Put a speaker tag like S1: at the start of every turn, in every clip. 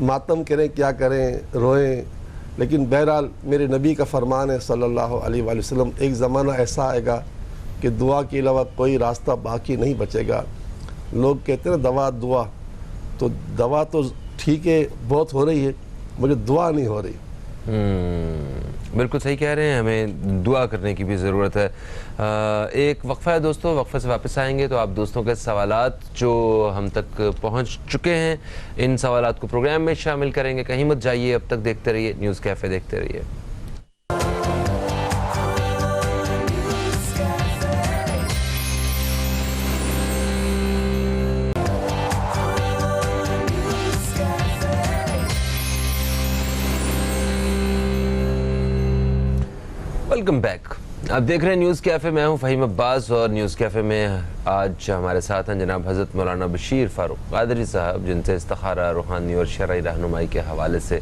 S1: ماتم کریں کیا کریں روئیں، لیکن بہرحال میرے نبی کا فرمان ہے صلی اللہ علیہ وآلہ وسلم، ایک زمانہ ایسا آئے گا کہ دعا کے علاوہ کوئی راستہ باقی نہیں بچے گا۔ لوگ کہتے ہیں نا دوا دعا، تو دوا تو ٹھیک ہے بہت ہو رہی ہے، مجھے دعا نہیں ہو رہی۔
S2: بالکل صحیح کہہ رہے ہیں، ہمیں دعا کرنے کی بھی ضرورت ہے۔ ایک وقفہ ہے دوستو، وقفہ سے واپس آئیں گے تو آپ دوستوں کے سوالات جو ہم تک پہنچ چکے ہیں ان سوالات کو پروگرام میں شامل کریں گے۔ کہیں مت جائیے، اب تک دیکھتے رہیے نیوز کیفے، دیکھتے رہیے۔ ویلکم بیک، آپ دیکھ رہے ہیں نیوز کیفے، میں ہوں فہیم عباس، اور نیوز کیفے میں آج ہمارے ساتھ ہیں جناب حضرت مولانا بشیر فاروق قادری صاحب، جن سے استخارہ، روحانی اور شرعی رہنمائی کے حوالے سے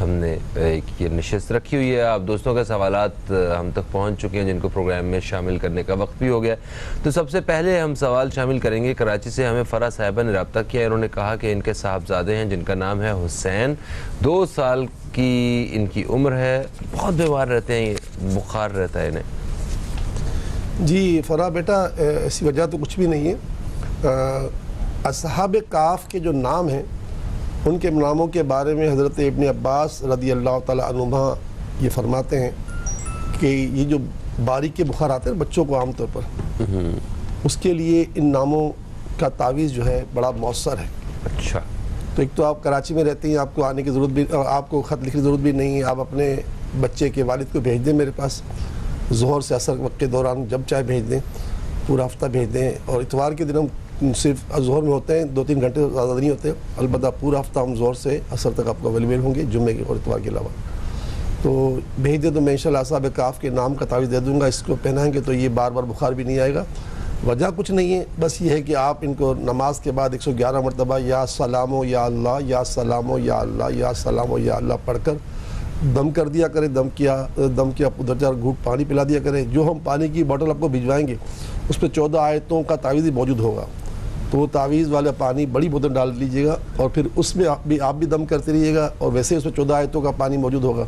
S2: ہم نے ایک یہ نشست رکھی ہوئی ہے۔ آپ دوستوں کے سوالات ہم تک پہنچ چکے ہیں جن کو پروگرام میں شامل کرنے کا وقت بھی ہو گیا، تو سب سے پہلے ہم سوال شامل کریں گے۔ کراچی سے ہمیں فرح صاحبہ نے رابطہ کیا، انہوں نے کہا کہ ان کے صاحبزادے ہیں جن کا نام ہے حسین، 2 سال کی ان کی عمر ہے، بہت بیمار رہتے ہیں، بخار رہتا ہے انہیں۔
S1: جی فرح بیٹا، ایسی وجہ تو کچھ بھی نہیں ہے۔ اصحاب کہف کے جو نام ہیں ان کے ناموں کے بارے میں حضرت ابن عباس رضی اللہ تعالیٰ عنہما یہ فرماتے ہیں کہ یہ جو باریک بخار آتے ہیں بچوں کو عام طور پر، اس کے لیے ان ناموں کا تعویذ جو ہے بڑا مؤثر ہے۔
S2: اچھا،
S1: تو ایک تو آپ کراچی میں رہتے ہیں، آپ کو آنے کی ضرورت بھی، آپ کو خط لکھنے کی ضرورت بھی نہیں ہے، آپ اپنے بچے کے والد کو بھیج دیں میرے پاس، ظہر سے عصر وقت کے دوران جب چاہے بھیج دیں، پورا ہفتہ بھیج دیں، اور اتوار کے دن ہم صرف ظہر میں ہوتے ہیں، 2-3 گھنٹے زیادہ نہیں ہوتے، البتہ پورا ہفتہ ہم ظہر سے عصر تک آپ کو اویلیبل ہوں گے، جمعے کے اور اتوار کے علاوہ۔ تو بھیج دیں تو میں انشاءاللہ اصحاب کہف کے نام کا تعویذ دے دوں گا، اس کو پہنائیں گے تو یہ بار بار بخار بھی نہیں آئے گا۔ وجہ کچھ نہیں ہے، بس یہ ہے کہ آپ ان کو نماز کے بعد 111 مرتبہ یا سلام یا اللہ، یا سلام یا اللہ، یا سلام یا اللہ پڑھ کر دم کر دیا کریں، دم کیا ادھر 4 گھونٹ پانی پلا دیا کریں۔ جو ہم پانی کی بوٹل آپ کو بھجوائیں گے اس پہ 14 آیتوں کا تعویذ موجود ہوگا، تو وہ تعویذ والا پانی بڑی بوتل ڈال لیجیے گا، اور پھر اس میں آپ بھی دم کرتے رہیے گا، اور ویسے اس میں 14 آیتوں کا پانی موجود ہوگا،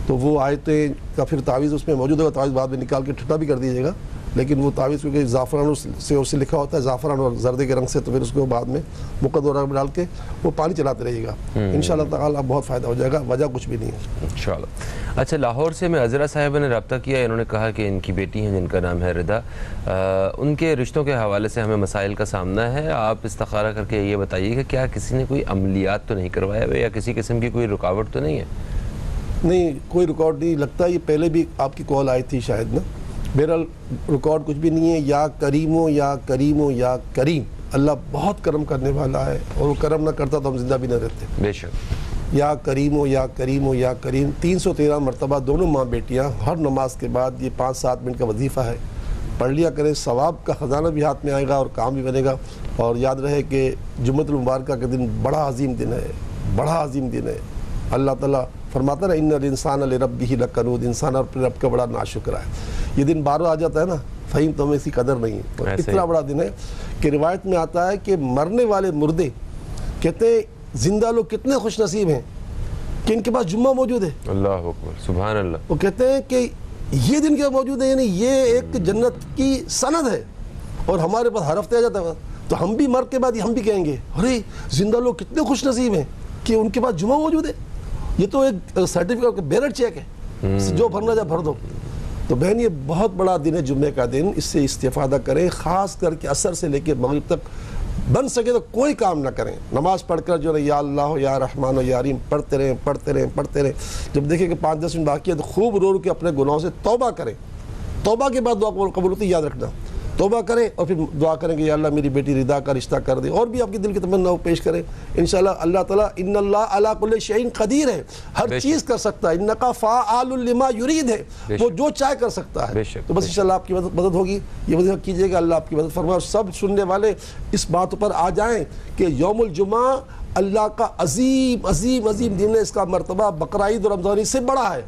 S1: تو وہ آیتیں کا پھر تعویذ اس میں موجود ہوگا، تعویذ بعد میں نکال کے ٹھٹا بھی کر دیجیے گا، لیکن وہ تعویذ کیونکہ زعفران سے اس سے لکھا ہوتا ہے، زعفران اور زردے کے رنگ سے، تو پھر اس کو بعد میں مقدر رنگ میں ڈال کے وہ پانی چلاتے رہیے گا، انشاءاللہ تعالیٰ بہت فائدہ ہو جائے گا، وجہ کچھ بھی نہیں ہے
S2: انشاءاللہ۔ اچھا، لاہور سے میں عذرا صاحبہ نے رابطہ کیا، انہوں نے کہا کہ ان کی بیٹی ہیں جن کا نام ہے ردا، ان کے رشتوں کے حوالے سے ہمیں مسائل کا سامنا ہے، آپ استخارہ کر کے یہ بتائیے کہ کیا کسی نے کوئی عملیات تو نہیں کروایا ہوئے، یا کسی قسم کی کوئی رکاوٹ تو نہیں ہے؟
S1: نہیں، کوئی ریکارڈ نہیں لگتا، یہ پہلے بھی آپ کی کال آئی تھی شاید نا، بہرحال ریکارڈ کچھ بھی نہیں ہے۔ یا کریمو یا کریمو یا کریم، اللہ بہت کرم کرنے والا ہے، اور وہ کرم نہ کرتا تو ہم زندہ بھی نہ رہتے،
S2: بے شک۔
S1: یا کریمو یا کریمو یا کریم 313 مرتبہ دونوں ماں بیٹیاں ہر نماز کے بعد، یہ 5-7 منٹ کا وظیفہ ہے، پڑھ لیا کریں، ثواب کا خزانہ بھی ہاتھ میں آئے گا اور کام بھی بنے گا۔ اور یاد رہے کہ جمعۃ المبارکہ کا دن بڑا عظیم دن ہے، بڑا عظیم دن ہے۔ اللہ تعالیٰ فرماتا ہے ان الانسان لربہ لکنود، انسان اپنے رب کا بڑا ناشکر ہے۔ یہ دن بار بار آ جاتا ہے نا فہیم، تو ہمیں اس کی قدر نہیں ہے، اتنا بڑا دن ہے کہ روایت میں آتا ہے کہ مرنے والے مردے کہتے ہیں زندہ لوگ کتنے خوش نصیب ہیں کہ ان کے پاس جمعہ موجود ہے،
S2: اللہ اکبر، سبحان اللہ۔
S1: وہ کہتے ہیں کہ یہ دن کیا موجود ہے، یعنی یہ ایک جنت کی سند ہے، اور ہمارے پاس ہر ہفتے آ جاتا ہے، تو ہم بھی مر کے بعد ہم بھی کہیں گے ارے زندہ لوگ کتنے خوش نصیب ہیں کہ ان کے پاس جمعہ موجود ہے، یہ تو ایک سرٹیفکیٹ کا بیرر چیک ہے، جو بھرنا جائے بھر دو۔ تو بہن یہ بہت بڑا دن ہے جمعے کا دن، اس سے استفادہ کریں، خاص کر کے عصر سے لے کے مغرب تک بن سکے تو کوئی کام نہ کریں، نماز پڑھ کر جو ہے یا اللہ یا رحمان و یا رحیم پڑھتے رہیں پڑھتے رہیں پڑھتے رہیں، جب دیکھیں کہ 5-10 منٹ باقی ہے تو خوب رو رو کے اپنے گناہوں سے توبہ کریں، توبہ کے بعد دعا قبول ہوتی ہے، یاد رکھنا، توبہ کریں اور پھر دعا کریں کہ یا اللہ میری بیٹی ردا کا رشتہ کر دے، اور بھی آپ کی دل کی تمنا پیش کریں، انشاءاللہ اللہ تعالیٰ ان اللہ علی کل شیء قدیر ہے، ہر چیز کر سکتا ہے، انکا فعال لما یرید ہے، وہ جو چاہے کر سکتا ہے، تو بس انشاءاللہ آپ کی مدد ہوگی، یہ وظیفہ کیجئے گا، اللہ آپ کی مدد فرمائے، اور سب سننے والے اس بات پر آ جائیں کہ یوم الجمعہ اللہ کا عظیم عظیم عظیم دن ہے، اس کا مرتبہ بقرہ عید اور رمضان عید سے بڑا ہے،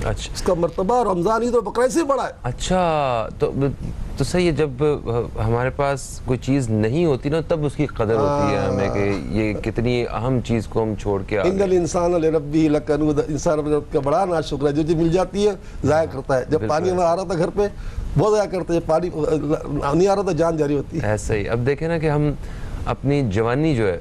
S2: اچھا،
S1: اس کا مرتبہ رمضان عید اور بقرہ عید سے بڑا ہے۔
S2: اچھا، تو تو صحیح ہے، جب ہمارے پاس کوئی چیز نہیں ہوتی نا تب اس کی قدر ہوتی ہے ہمیں کہ یہ کتنی اہم چیز کو ہم چھوڑ کے
S1: ان الانسان لربہ لکنود، انسان اپنے رب کا بڑا ناشکر ہے، جو چیز مل جاتی ہے ضائع کرتا ہے. جب پانی ہمیں آ رہا تھا گھر پہ بہت ضائع کرتے ہیں، پانی نہیں آ رہا تھا جان جاری ہوتی ہے.
S2: ایسا ہی اب دیکھیں نا کہ ہم اپنی جوانی جو ہے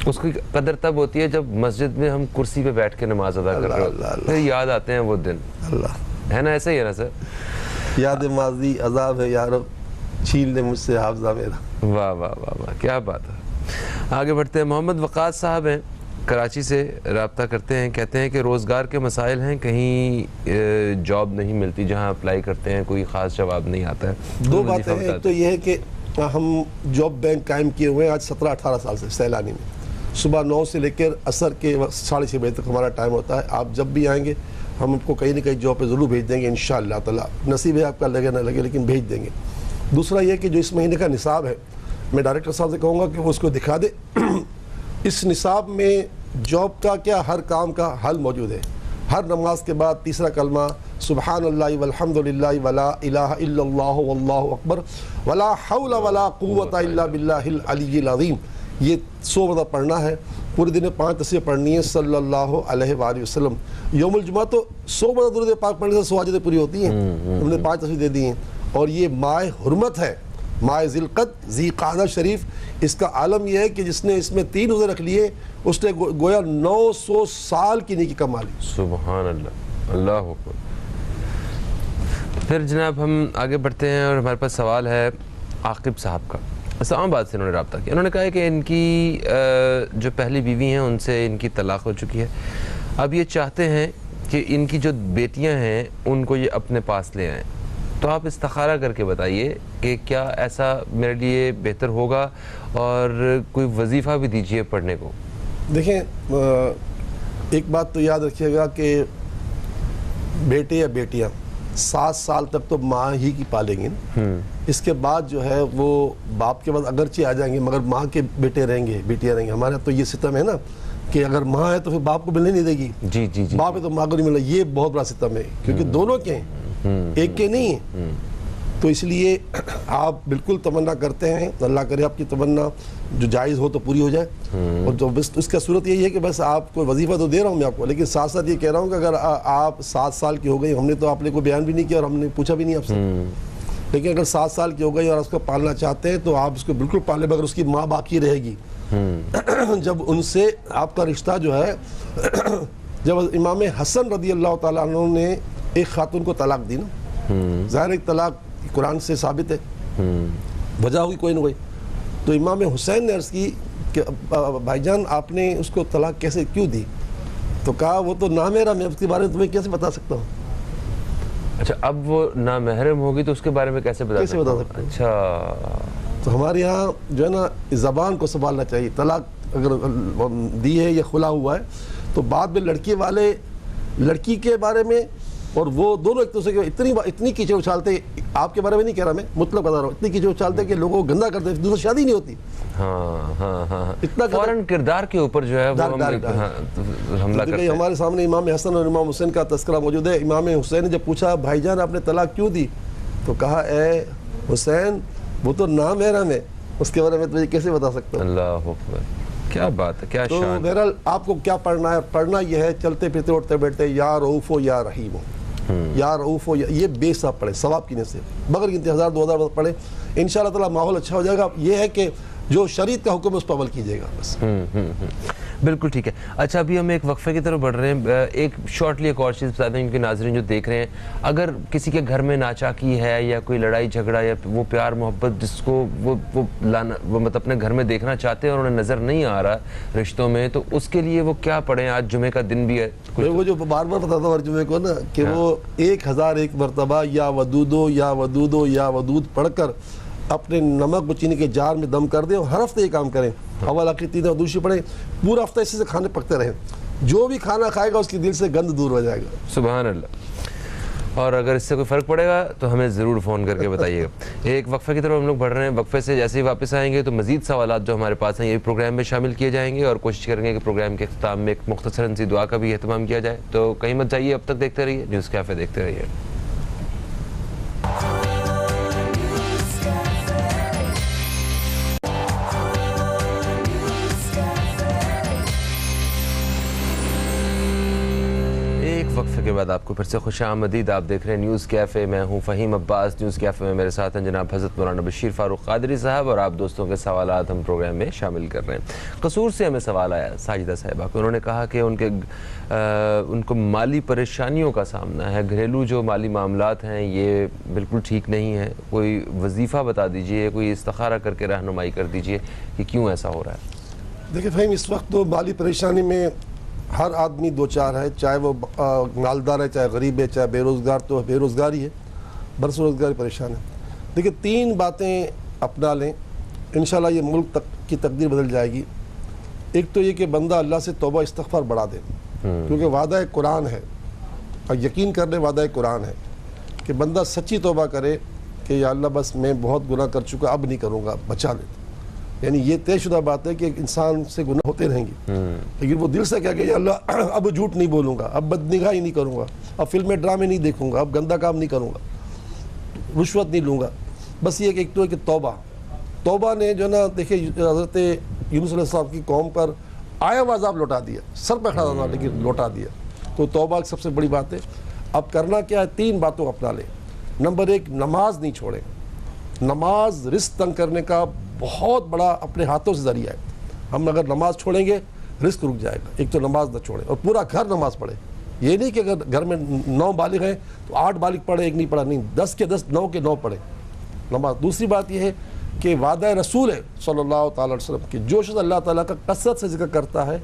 S2: اس کی قدر تب ہوتی ہے جب مسجد میں ہم کرسی پہ بیٹھ کے نماز ادا کر رہے ہیں، پھر یاد آتے ہیں وہ دن.
S1: اللہ
S2: ہے نا، ایسا ہی ہے نا سر؟
S1: یاد ماضی عذاب ہے یا رب، چھین لے مجھ سے حافظہ میرا.
S2: واہ واہ واہ واہ، کیا بات ہے. آگے بڑھتے ہیں. محمد وقاص صاحب ہیں، کراچی سے رابطہ کرتے ہیں، کہتے ہیں کہ روزگار کے مسائل ہیں، کہیں جاب نہیں ملتی، جہاں اپلائی کرتے ہیں کوئی خاص جواب نہیں آتا ہے.
S1: دو باتیں ہیں. ایک تو یہ ہے کہ ہم جاب بینک قائم کیے ہوئے ہیں آج 17-18 سال سے سیلانی میں. صبح 9 سے لے کر عصر کے 6:30 بجے تک ہمارا ٹائم ہوتا ہے. آپ جب بھی آئیں گے ہم آپ کو کہیں نہ کہیں جاب پہ ضرور بھیج دیں گے انشاءاللہ تعالیٰ. نصیب ہے آپ کا لگے نہ لگے لیکن بھیج دیں گے. دوسرا یہ کہ جو اس مہینے کا نصاب ہے، میں ڈائریکٹر صاحب سے کہوں گا کہ وہ اس کو دکھا دے. اس نصاب میں جاب کا کیا ہر کام کا حل موجود ہے. ہر نماز کے بعد تیسرا کلمہ سبحان اللہ والحمد للہ ولا الہ الا اللہ واللہ اکبر ولا حول ولا قوت الا باللہ العلی العظیم، یہ 100 مرتبہ پڑھنا ہے. پورے دن میں 5 تصویریں پڑھنی ہے صلی اللہ علیہ وآلہ وسلم. یوم الجمعہ تو 100 مرتبہ درود پاک پڑھنے سے 100 حاجتیں پوری ہوتی ہیں. ہم نے 5 تصویر دے دی ہیں. اور یہ ماہ حرمت ہے، ماہ ذی القعدہ، ذی قعدہ شریف. اس کا عالم یہ ہے کہ جس نے اس میں 3 روزے رکھ لیے اس نے گویا 900 سال کی نیکی کما لی.
S2: سبحان اللہ، اللہ اکبر. پھر جناب ہم آگے بڑھتے ہیں اور ہمارے پاس سوال ہے عاقب صاحب کا. اسلام آباد سے انہوں نے رابطہ کیا. انہوں نے کہا ہے کہ ان کی جو پہلی بیوی ہیں ان سے ان کی طلاق ہو چکی ہے. اب یہ چاہتے ہیں کہ ان کی جو بیٹیاں ہیں ان کو یہ اپنے پاس لے آئیں. تو آپ استخارہ کر کے بتائیے کہ کیا ایسا میرے لیے بہتر ہوگا، اور کوئی وظیفہ بھی دیجیے پڑھنے کو.
S1: دیکھیں ایک بات تو یاد رکھیے گا کہ بیٹے یا بیٹیاں 7 سال تک تو ماں ہی کی پالیں گے. اس کے بعد جو ہے وہ باپ کے بعد اگرچہ آ جائیں گے مگر ماں کے بیٹے رہیں گے، بیٹیاں رہیں گے. ہمارے تو یہ ستم ہے نا کہ اگر ماں ہے تو پھر باپ کو ملنے نہیں دے گی.
S2: جی جی جی.
S1: باپ ہے تو ماں کو نہیں ملنا. یہ بہت بڑا ستم ہے کیونکہ دونوں کے ہیں، ایک کے نہیں ہیں. تو اس لیے آپ بالکل تمنا کرتے ہیں، اللہ کرے آپ کی تمنا جو جائز ہو تو پوری ہو جائے. اور جو بس اس کا صورت یہی ہے کہ بس آپ کو وظیفہ تو دے رہا ہوں میں آپ کو، لیکن ساتھ ساتھ یہ کہہ رہا ہوں کہ اگر آپ 7 سال کی ہو گئی، ہم نے تو آپ نے کوئی بیان بھی نہیں کیا اور ہم نے پوچھا بھی نہیں آپ سے، لیکن اگر 7 سال کی ہو گئی اور اس کو پالنا چاہتے ہیں تو آپ اس کو بالکل پالیں مگر اس کی ماں باقی رہے گی. جب ان سے آپ کا رشتہ جو ہے، جب امام حسن رضی اللہ تعالیٰ عنہ نے ایک خاتون کو طلاق دی نا، ظاہر ایک طلاق قرآن سے ثابت ہے، وجہ ہوئی کوئی نہ کوئی. تو امام حسین نے عرض کی کہ بھائی جان آپ نے اس کو طلاق کیسے کیوں دی؟ تو کہا وہ تو نامحرم ہے، اس کے بارے میں تمہیں کیسے بتا سکتا ہوں.
S2: اچھا، اب وہ نامحرم ہوگی تو اس کے بارے میں کیسے بتا سکتا ہوں؟ اچھا،
S1: تو ہمارے یہاں جو ہے نا زبان کو سنبھالنا چاہیے. طلاق اگر دی ہے یا خلا ہوا ہے تو بعد میں لڑکی والے لڑکی کے بارے میں اور وہ دونوں ایک دوسرے کے اتنی کیچڑ اچھالتے، آپ کے بارے میں نہیں کہہ رہا میں، مطلب بتا رہا ہوں، اتنی کیچڑ اچھالتے کہ لوگوں کو گندا کرتے، دوسری شادی نہیں ہوتی.
S2: ہاں ہاں ہاں،
S1: اتنا
S2: فوراً کردار کے اوپر جو ہے وہ حملہ کرتے ہیں.
S1: ہمارے سامنے امام حسن اور امام حسین کا تذکرہ موجود ہے. امام حسین نے جب پوچھا بھائی جان آپ نے طلاق کیوں دی، تو کہا اے حسین وہ تو نامحرم ہے، اس کے بارے میں تجھے کیسے بتا سکتا ہوں.
S2: اللہ اکبر، کیا بات ہے، کیا
S1: تو
S2: شان.
S1: بہرحال آپ کو کیا پڑھنا ہے؟ پڑھنا یہ ہے چلتے پھرتے اٹھتے بیٹھتے یا رؤوف ہو یا رحیم ہو، یا رؤوف ہو، یہ بے حساب پڑھیں ثواب کی نیت سے، بغیر گنتے 1000-2000 پڑھیں، انشاءاللہ تعالیٰ ماحول اچھا ہو جائے گا. یہ ہے کہ جو شریعت کا حکم ہے اس پر عمل کیجیے گا بس.
S2: بالکل ٹھیک ہے. اچھا ابھی ہم ایک وقفے کی طرف بڑھ رہے ہیں. ایک شارٹلی ایک اور چیز بتا دیں کیونکہ ناظرین جو دیکھ رہے ہیں، اگر کسی کے گھر میں ناچاکی ہے یا کوئی لڑائی جھگڑا یا وہ پیار محبت جس کو وہ مطلب اپنے گھر میں دیکھنا چاہتے ہیں اور انہیں نظر نہیں آ رہا رشتوں میں، تو اس کے لیے وہ کیا پڑھیں؟ آج جمعے کا دن بھی ہے.
S1: وہ جو بار بار بتاتا ہوں ہر جمعے کو نا کہ وہ 1001 مرتبہ یا ودودو یا ودودو یا ودود پڑھ کر اپنے نمک و چینی کے جار میں دم کر دیں اور ہر ہفتے یہ کام کریں. اول آخری 3 اور دوسری پڑھیں، پورا ہفتہ اسی سے کھانے پکتے رہیں. جو بھی کھانا کھائے گا اس کے دل سے گند دور ہو جائے گا.
S2: سبحان اللہ. اور اگر اس سے کوئی فرق پڑے گا تو ہمیں ضرور فون کر کے بتائیے گا. ایک وقفے کی طرف ہم لوگ بڑھ رہے ہیں. وقفے سے جیسے ہی واپس آئیں گے تو مزید سوالات جو ہمارے پاس ہیں یہ پروگرام میں شامل کیے جائیں گے اور کوشش کریں گے کہ پروگرام کے اختتام میں ایک مختصراً سی دعا کا بھی اہتمام کیا جائے. تو کہیں مت جائیے، اب تک دیکھتے رہیے نیوز کیفے، دیکھتے رہیے. وقفے کے بعد آپ کو پھر سے خوش آمدید. آپ دیکھ رہے ہیں نیوز کیفے. میں ہوں فہیم عباس. نیوز کیفے میں میرے ساتھ ہیں جناب حضرت مولانا بشیر فاروق قادری صاحب, اور آپ دوستوں کے سوالات ہم پروگرام میں شامل کر رہے ہیں. قصور سے ہمیں سوال آیا ساجدہ صاحبہ کو. انہوں نے کہا کہ ان کو مالی پریشانیوں کا سامنا ہے, گھریلو جو مالی معاملات ہیں یہ بالکل ٹھیک نہیں ہے. کوئی وظیفہ بتا دیجئے, کوئی استخارہ کر کے رہنمائی کر دیجئے کہ کیوں ایسا ہو رہا ہے.
S1: دیکھیں فہیم, اس وقت تو مالی پریشانی میں ہر آدمی دو چار ہے, چاہے وہ مالدار ہے, چاہے غریب ہے, چاہے بے روزگار تو بے روزگاری ہے, برس روزگاری پریشان ہے. دیکھیں 3 باتیں اپنا لیں, انشاءاللہ یہ ملک کی تقدیر بدل جائے گی. ایک تو یہ کہ بندہ اللہ سے توبہ استغفار بڑھا دے, کیونکہ وعدہ قرآن ہے اور یقین کرنے وعدہ قرآن ہے کہ بندہ سچی توبہ کرے کہ یا اللہ بس میں بہت گناہ کر چکا, اب نہیں کروں گا, بچا لے. یعنی یہ طے شدہ بات ہے کہ ایک انسان سے گناہ ہوتے رہیں گے, لیکن وہ دل سے کہہ کہ یا اللہ اب جھوٹ نہیں بولوں گا, اب بدنگاہی نہیں کروں گا, اب فلمیں ڈرامے نہیں دیکھوں گا, اب گندا کام نہیں کروں گا, رشوت نہیں لوں گا. بس یہ ایک تو ہے کہ توبہ نے جو نا, دیکھیں حضرت یونس علیہ السلام کی قوم پر آیا ہوا عذاب لوٹا دیا, سر پہ کھڑا تھا لیکن لوٹا دیا. تو توبہ سب سے بڑی بات ہے. اب کرنا کیا ہے, 3 باتوں کو اپنا لیں. نمبر 1, نماز نہیں چھوڑیں. نماز رزق تنگ کرنے کا بہت بڑا اپنے ہاتھوں سے ذریعہ ہے. ہم اگر نماز چھوڑیں گے رزق رک جائے گا. ایک تو نماز نہ چھوڑیں, اور پورا گھر نماز پڑھے. یہ نہیں کہ اگر گھر میں 9 بالغ ہیں تو 8 بالغ پڑھے, 1 نہیں پڑھا, نہیں, 10 کے 10, 9 کے 9 پڑھے نماز. دوسری بات یہ ہے کہ وعدہ رسول ہے صلی اللہ تعالی علیہ وسلم کہ جو شخص اللہ تعالیٰ کا کثرت سے ذکر کرتا ہے,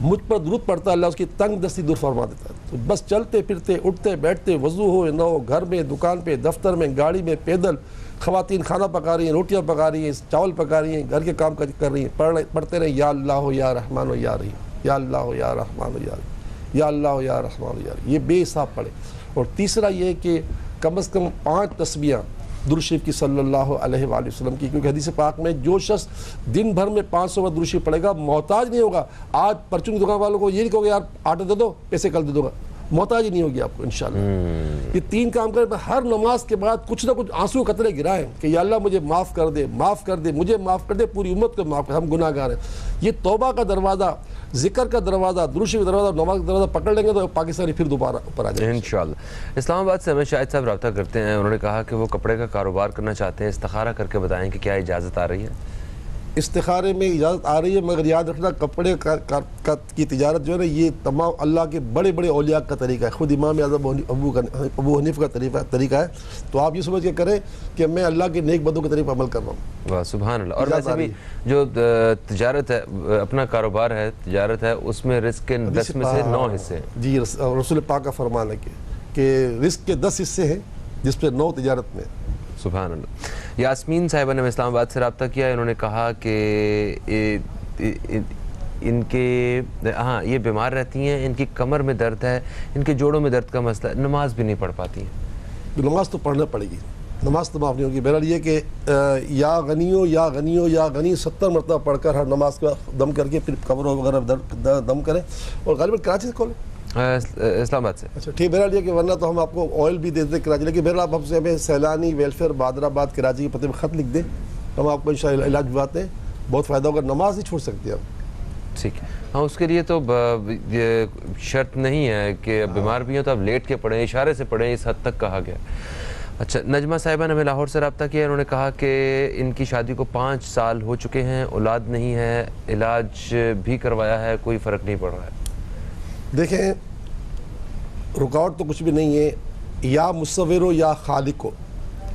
S1: مجھ پر درود پڑتا ہے, اللہ اس کی تنگ دستی دور فرما دیتا ہے. تو بس چلتے پھرتے, اٹھتے بیٹھتے, وضو ہو نہ ہو, گھر میں, دکان پہ, دفتر میں, گاڑی میں, پیدل, خواتین کھانا پکا رہی ہیں, روٹیاں پکا رہی ہیں, چاول پکا رہی ہیں, گھر کے کام کر رہی ہیں, پڑھتے رہیں یا اللہ ہو یا رحمان ہو یا رحیم, یا اللہ ہو یا رحمان ہو یا رحیم, یا اللہ ہو یا رحمان ہو یا رحیم. یہ بے حساب پڑھے. اور تیسرا یہ کہ کم از کم 5 تسبیحاں درود شریف کی صلی اللہ علیہ وآلہ وسلم کی, کیونکہ حدیث پاک میں جو شخص دن بھر میں 500 بار درود شریف پڑھے گا محتاج نہیں ہوگا. آج پرچون کی دکان والوں کو یہ نہیں کہو گے یار آٹا دے دو, پیسے کل دے دو گا, محتاج ہی نہیں ہوگی آپ کو انشاءاللہ. یہ 3 کام کریں. ہر نماز کے بعد کچھ نہ کچھ آنسو قطرے گرائیں کہ یا اللہ مجھے معاف کر دے, معاف کر دے, مجھے معاف کر دے, پوری امت کو معاف کر, ہم گناہ گار ہیں. یہ توبہ کا دروازہ, ذکر کا دروازہ, درود شریف کا دروازہ, نماز کا دروازہ پکڑ لیں گے تو پاکستانی پھر دوبارہ اوپر آ جائیں گے انشاءاللہ.
S2: اسلام آباد سے ہمیں شاہد صاحب رابطہ کرتے ہیں. انہوں نے کہا کہ وہ کپڑے کا کاروبار کرنا چاہتے ہیں, استخارہ کر کے بتائیں کہ کیا اجازت آ رہی ہے.
S1: استخارے میں اجازت آ رہی ہے, مگر یاد رکھنا کپڑے کی تجارت جو ہے نا, یہ تمام اللہ کے بڑے بڑے اولیاء کا طریقہ ہے. خود امام اعظم ابو حنیفہ کا طریقہ ہے. تو آپ یہ سمجھ کے کریں کہ میں اللہ کے نیک بندوں کے طریقے پر عمل کر رہا ہوں.
S2: واہ سبحان اللہ. اور ویسے بھی جو تجارت ہے, اپنا کاروبار ہے, تجارت ہے, اس میں رزق کے 10 میں سے 9 حصے ہیں.
S1: جی, رسول پاک کا فرمان ہے کہ رزق کے 10 حصے ہیں جس پہ 9 تجارت میں.
S2: سبحان اللہ. یاسمین صاحبہ نے اسلام آباد سے رابطہ کیا. انہوں نے کہا کہ ان کے یہ بیمار رہتی ہیں, ان کی کمر میں درد ہے, ان کے جوڑوں میں درد کا مسئلہ ہے, نماز بھی نہیں پڑھ پاتی ہیں.
S1: نماز تو پڑھنا پڑے گی, نماز تو معاف نہیں ہوگی. بہرحال یہ کہ یا غنیو یا غنیو یا غنی 70 مرتبہ پڑھ کر ہر نماز کا دم کر کے پھر کمر وغیرہ دم کریں. اور غالباً کراچی سے کھولیں,
S2: اسلام آباد سے.
S1: اچھا ٹھیک. بہرحال یہ کہ ورنہ تو ہم آپ کو آئل بھی دے دیں کراچی, لیکن بہرحال آپ سے ہمیں سیلانی ویلفیئر بادر آباد کراچی کے پتے میں خط لکھ دیں, ہم آپ کو انشاءاللہ علاج دلواتے ہیں, بہت فائدہ ہوگا. نماز نہیں چھوڑ سکتے آپ.
S2: ٹھیک. ہاں, اس کے لیے تو شرط نہیں ہے کہ بیمار بھی ہوں تو آپ لیٹ کے پڑھیں, اشارے سے پڑھیں, اس حد تک کہا گیا. اچھا, نجمہ صاحبہ نے ہمیں لاہور سے رابطہ کیا. انہوں نے کہا کہ ان کی شادی کو 5 سال ہو چکے ہیں, اولاد نہیں ہے, علاج بھی کروایا ہے, کوئی فرق نہیں پڑ رہا ہے.
S1: دیکھیں, رکاوٹ تو کچھ بھی نہیں ہے. یا مصورو یا خالقو,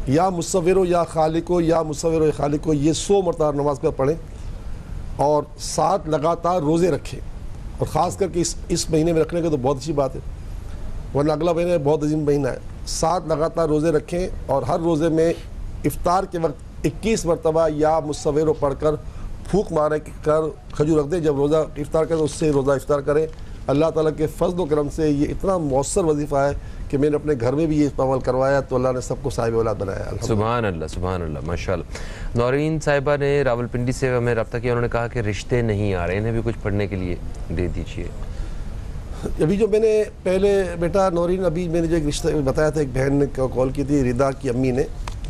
S1: یا مصورو یا خالقو, یا مصورو یا خالقو, یہ 100 مرتبہ نماز پر پڑھیں اور 7 لگاتار روزے رکھیں. اور خاص کر کے اس مہینے میں رکھنے کا تو بہت اچھی بات ہے, ورنہ اگلا مہینہ بہت عظیم مہینہ ہے. 7 لگاتار روزے رکھیں اور ہر روزے میں افطار کے وقت 21 مرتبہ یا مصورو پڑھ کر پھونک مارے کر کھجور رکھ دیں. جب روزہ افطار کریں اس سے روزہ افطار کریں. اللہ تعالیٰ کے فضل و کرم سے یہ اتنا مؤثر وظیفہ ہے کہ میں نے اپنے گھر میں بھی یہ عمل کروایا, تو اللہ نے سب کو صاحب اولاد بنایا.
S2: سبحان اللہ, سبحان اللہ, ماشاءاللہ. نورین صاحبہ نے راولپنڈی سے ہمیں رابطہ کیا. انہوں نے کہا کہ رشتے نہیں آ رہے, انہیں بھی کچھ پڑھنے کے لیے دے دیجیے.
S1: ابھی جو میں نے پہلے بیٹا نورین, ابھی میں نے جو ایک رشتہ بتایا تھا, ایک بہن نے کال کی تھی, ردا کی امی نے,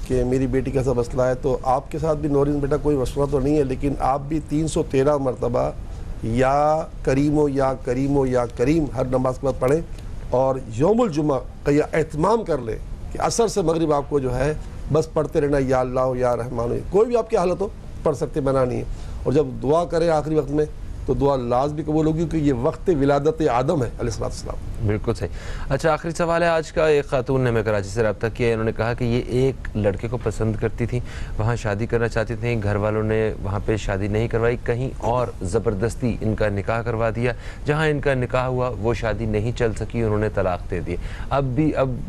S1: کہ میری بیٹی کا ایسا مسئلہ ہے. تو آپ کے ساتھ بھی نورین بیٹا کوئی مسئلہ تو نہیں ہے, لیکن آپ بھی 313 مرتبہ یا کریمو یا کریمو یا کریم ہر نماز کے بعد پڑھیں, اور یوم الجمعہ کا یہ اہتمام کر لیں کہ عصر سے مغرب آپ کو جو ہے بس پڑھتے رہنا یا اللہ یا رحمان، کوئی بھی آپ کی حالت ہو پڑھ سکتے، منع نہیں ہے۔ اور جب دعا کریں آخری وقت میں تو دعا لازمی قبول ہوگی، کیونکہ یہ وقت ولادت آدم ہے علیہ السلام۔
S2: بالکل صحیح۔ اچھا آخری سوال ہے آج کا، ایک خاتون نے ہمیں کراچی سے رابطہ کیا، انہوں نے کہا کہ یہ ایک لڑکے کو پسند کرتی تھیں، وہاں شادی کرنا چاہتی تھیں، گھر والوں نے وہاں پہ شادی نہیں کروائی، کہیں اور زبردستی ان کا نکاح کروا دیا، جہاں ان کا نکاح ہوا وہ شادی نہیں چل سکی، انہوں نے طلاق دے دی۔ اب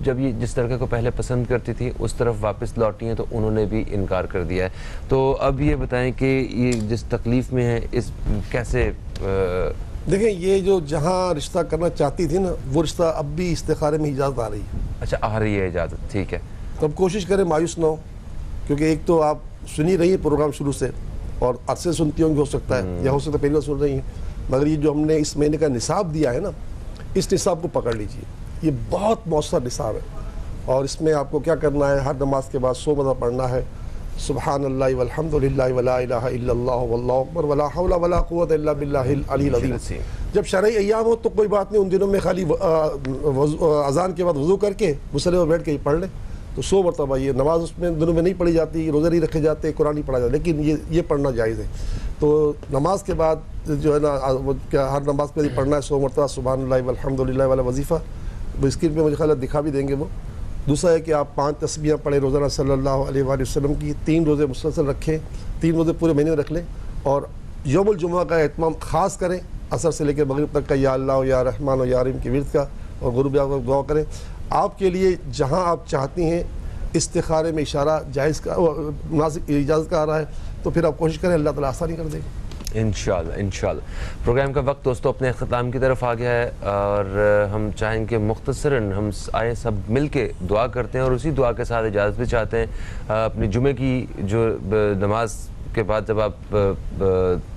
S2: جب یہ جس لڑکے کو پہلے پسند کرتی تھی اس طرف واپس لوٹی ہیں تو انہوں نے بھی انکار کر دیا ہے۔ تو اب یہ بتائیں کہ یہ جس تکلیف میں ہے اس کیسے
S1: دیکھیں، یہ جو جہاں رشتہ کرنا چاہتی تھی نا وہ رشتہ اب بھی استخارے میں اجازت آ رہی ہے۔
S2: اچھا آ رہی ہے اجازت، ٹھیک ہے۔
S1: تو اب کوشش کریں مایوس نہ ہو، کیونکہ ایک تو آپ سنی رہی ہیں پروگرام شروع سے اور عرصے سنتی ہوں گی، ہو سکتا ہے یا ہو سکتا ہے پہلی بار سن رہی ہیں، مگر یہ جو ہم نے اس مہینے کا نصاب دیا ہے نا، اس نصاب کو پکڑ لیجئے، یہ بہت مؤثر نصاب ہے۔ اور اس میں آپ کو کیا کرنا ہے، ہر نماز کے بعد 100 مرتبہ پڑھنا ہے، سبحان اللہ والحمد للہ ولا الہ الا اللہ واللہ اکبر ولا حول ولا قوت الا باللہ العلی العظیم۔ جب شرعی ایام ہو تو کوئی بات نہیں، ان دنوں میں خالی اذان کے بعد وضو کر کے مصلی پر بیٹھ کے پڑھ لیں تو 100 مرتبہ۔ یہ نماز اس میں دنوں میں نہیں پڑھی جاتی، روزے نہیں رکھے جاتے، قرآن نہیں پڑھا جاتا، لیکن یہ پڑھنا جائز ہے۔ تو نماز کے بعد جو ہے نا ہر نماز پہ پڑھنا ہے 100 مرتبہ سبحان اللہ والحمد للہ والا وظیفہ، وہ اسکرین پہ مجھے خیال ہے دکھا بھی دیں گے وہ۔ دوسرا ہے کہ آپ 5 تسبیحیں پڑھیں روزانہ صلی اللہ علیہ وآلہ وسلم کی، 3 روزے مسلسل رکھیں، 3 روزے پورے مہینے میں رکھ لیں، اور یوم الجمعہ کا اہتمام خاص کریں، عصر سے لے کے مغرب تک کا یا اللہ یا رحمان و یا رحیم کی ورد کا، اور غروب کا دعا کریں۔ آپ کے لیے جہاں آپ چاہتی ہیں استخارے میں اشارہ جائز کا مناسب اجازت کا آ رہا ہے تو پھر آپ کوشش کریں، اللہ تعالیٰ آسانی کر دے گا
S2: انشاءاللہ انشاءاللہ۔ پروگرام کا وقت دوستو اپنے اختتام کی طرف آ گیا ہے، اور ہم چاہیں کہ مختصراً ہم آئے سب مل کے دعا کرتے ہیں، اور اسی دعا کے ساتھ اجازت بھی چاہتے ہیں۔ اپنی جمعے کی جو نماز کے بعد جب آپ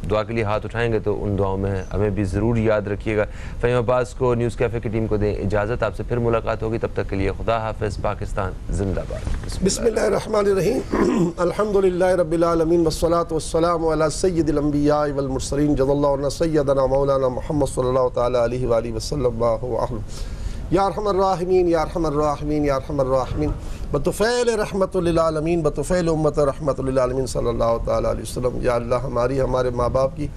S2: دعا کے لیے ہاتھ اٹھائیں گے تو ان دعاؤں میں ہمیں بھی ضرور یاد رکھیے گا۔ فہیم عباس کو، نیوز کیفے کی ٹیم کو دیں اجازت، آپ سے پھر ملاقات ہوگی، تب تک کے لیے خدا حافظ، پاکستان زندہ باد۔
S1: بسم اللہ الرحمن الرحیم، الحمدللہ رب العالمین والصلاة والسلام علی سید الانبیاء والمرسلین، جزا اللہ عنا سیدنا مولانا محمد صلی اللہ تعالی علیہ وآلہ وسلم یا ارحم الراحمین یا ارحم الراحمین یا ارحم الراحمین، بطفیل رحمت للعالمین، بطفیل امت رحمت للعالمین صلی اللہ تعالی علیہ وسلم۔ یا اللہ ہماری ہمارے ماں باپ کی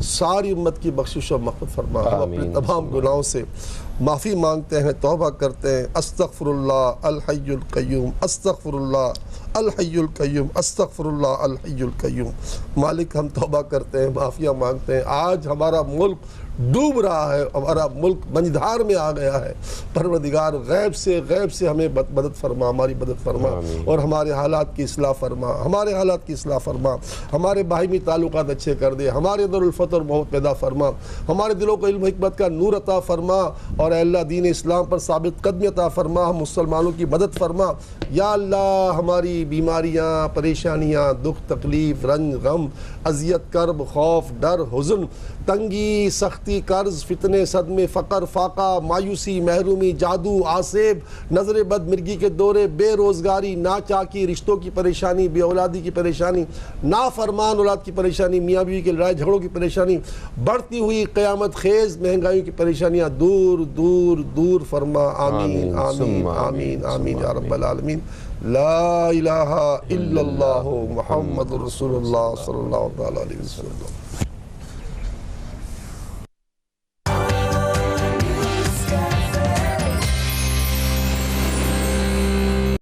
S1: ساری امت کی بخشش و مغفرت فرما، ہم اپنے تمام گناہوں سے معافی مانگتے ہیں، توبہ کرتے ہیں۔ استغفر اللہ الحی القیوم، استغفر اللہ الحی القیوم، استغفر اللہ الحی القیوم۔ مالک ہم توبہ کرتے ہیں، معافیاں مانگتے ہیں۔ آج ہمارا ملک ڈوب رہا ہے، ہمارا ملک منجدھار میں آ گیا ہے، پروردگار غیب سے ہمیں مدد فرما، ہماری مدد فرما، اور ہمارے حالات کی اصلاح فرما، ہمارے حالات کی اصلاح فرما، ہمارے باہمی تعلقات اچھے کر دے، ہمارے اندر الفت اور محبت پیدا فرما، ہمارے دلوں کو علم حکمت کا نور عطا فرما، اور اے اللہ دین اسلام پر ثابت قدمی عطا فرما، ہم مسلمانوں کی مدد فرما۔ یا اللہ ہماری بیماریاں، پریشانیاں، دکھ تکلیف، رنج غم، اذیت کرب، خوف ڈر حزن، تنگی سختی، قرض فتنے صدمے، فقر فاقہ، مایوسی محرومی، جادو آسیب، نظر بد مرگی کے دورے، بے روزگاری، ناچاکی، رشتوں کی پریشانی، بے اولادی کی پریشانی، نافرمان اولاد کی پریشانی، میاں بیوی کے لڑائی جھگڑوں کی پریشانی، بڑھتی ہوئی قیامت خیز مہنگائیوں کی پریشانیاں دور دور دور فرما۔ آمین آمین آمین آمین یا رب العالمین۔ لا الہ الا اللہ محمد رسول اللہ صلی اللہ علیہ وسلم۔